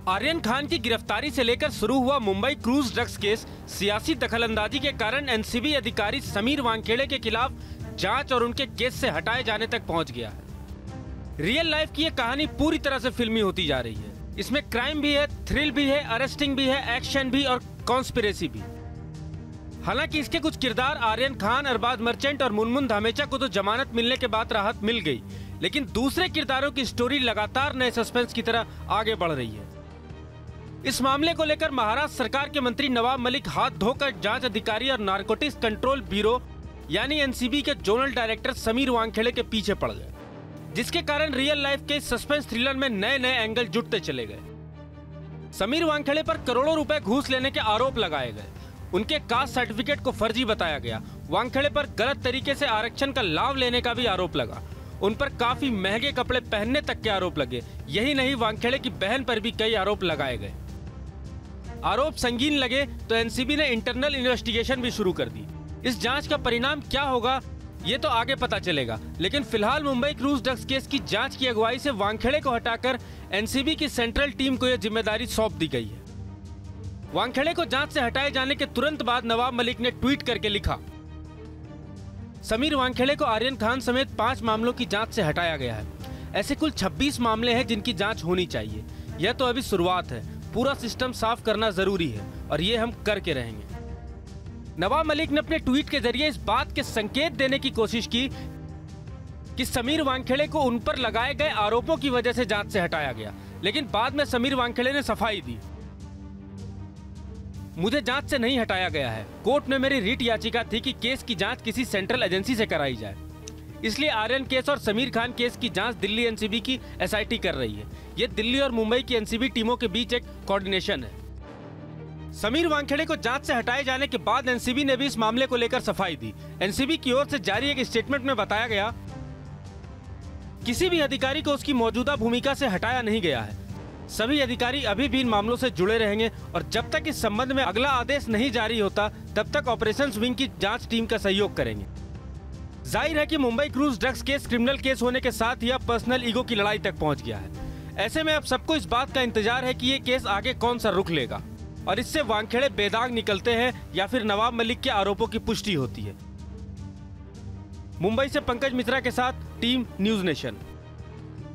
आर्यन खान की गिरफ्तारी से लेकर शुरू हुआ मुंबई क्रूज ड्रग्स केस सियासी दखलंदाजी के कारण एनसीबी अधिकारी समीर वानखेड़े के खिलाफ जांच और उनके केस से हटाए जाने तक पहुंच गया है। रियल लाइफ की ये कहानी पूरी तरह से फिल्मी होती जा रही है। इसमें क्राइम भी है, थ्रिल भी है, अरेस्टिंग भी है, एक्शन भी और कॉन्स्पिरेसी भी। हालांकि इसके कुछ किरदार आर्यन खान, अरबाज मर्चेंट और मुनमुन धामेचा को तो जमानत मिलने के बाद राहत मिल गई, लेकिन दूसरे किरदारों की स्टोरी लगातार नए सस्पेंस की तरह आगे बढ़ रही है। इस मामले को लेकर महाराष्ट्र सरकार के मंत्री नवाब मलिक हाथ धोकर जांच अधिकारी और नारकोटिक्स कंट्रोल ब्यूरो यानी एनसीबी के जोनल डायरेक्टर समीर वानखेड़े के पीछे पड़ गए, जिसके कारण रियल लाइफ के सस्पेंस थ्रिलर में नए नए एंगल जुटते चले गए। समीर वानखेड़े पर करोड़ों रुपए घूस लेने के आरोप लगाए गए। उनके कास्ट सर्टिफिकेट को फर्जी बताया गया। वानखेड़े पर गलत तरीके से आरक्षण का लाभ लेने का भी आरोप लगा। उन पर काफी महंगे कपड़े पहनने तक के आरोप लगे। यही नहीं, वानखेड़े की बहन पर भी कई आरोप लगाए गए। आरोप संगीन लगे तो एनसीबी ने इंटरनल इन्वेस्टिगेशन भी शुरू कर दी। इस जांच का परिणाम क्या होगा ये तो आगे पता चलेगा, लेकिन फिलहाल मुंबई क्रूज ड्रग्स केस की जांच की अगुवाई से वानखेड़े को हटाकर एनसीबी की सेंट्रल टीम को यह जिम्मेदारी सौंप दी गई है। वानखेड़े को जांच से हटाए जाने के तुरंत बाद नवाब मलिक ने ट्वीट करके लिखा, समीर वानखेड़े को आर्यन खान समेत 5 मामलों की जांच से हटाया गया है। ऐसे कुल 26 मामले हैं जिनकी जांच होनी चाहिए। यह तो अभी शुरुआत है, पूरा सिस्टम साफ करना जरूरी है और ये हम करके रहेंगे। नवाब मलिक ने अपने ट्वीट के जरिए इस बात के संकेत देने की कोशिश की कि समीर वानखेड़े को उन पर लगाए गए आरोपों की वजह से जांच से हटाया गया, लेकिन बाद में समीर वानखेड़े ने सफाई दी, मुझे जांच से नहीं हटाया गया है। कोर्ट में मेरी रिट याचिका थी कि केस की जांच किसी सेंट्रल एजेंसी से कराई जाए, इसलिए आर्यन केस और समीर खान केस की जांच दिल्ली एनसीबी की एसआईटी कर रही है। ये दिल्ली और मुंबई की एनसीबी टीमों के बीच एक कोऑर्डिनेशन है। समीर वानखेड़े को जांच से हटाए जाने के बाद एनसीबी ने भी इस मामले को लेकर सफाई दी। एनसीबी की ओर से जारी एक स्टेटमेंट में बताया गया, किसी भी अधिकारी को उसकी मौजूदा भूमिका से हटाया नहीं गया है। सभी अधिकारी अभी भी इन मामलों से जुड़े रहेंगे और जब तक इस संबंध में अगला आदेश नहीं जारी होता तब तक ऑपरेशंस विंग की जांच टीम का सहयोग करेंगे। जाहिर है कि Mumbai cruise drugs case criminal case होने के साथ ही अब पर्सनल ईगो की लड़ाई तक पहुंच गया है। ऐसे में अब सबको इस बात का इंतजार है कि ये केस आगे कौन सा रुख लेगा और इससे वानखेड़े बेदाग निकलते हैं या फिर नवाब मलिक के आरोपों की पुष्टि होती है। मुंबई से पंकज मिश्रा के साथ टीम न्यूज नेशन।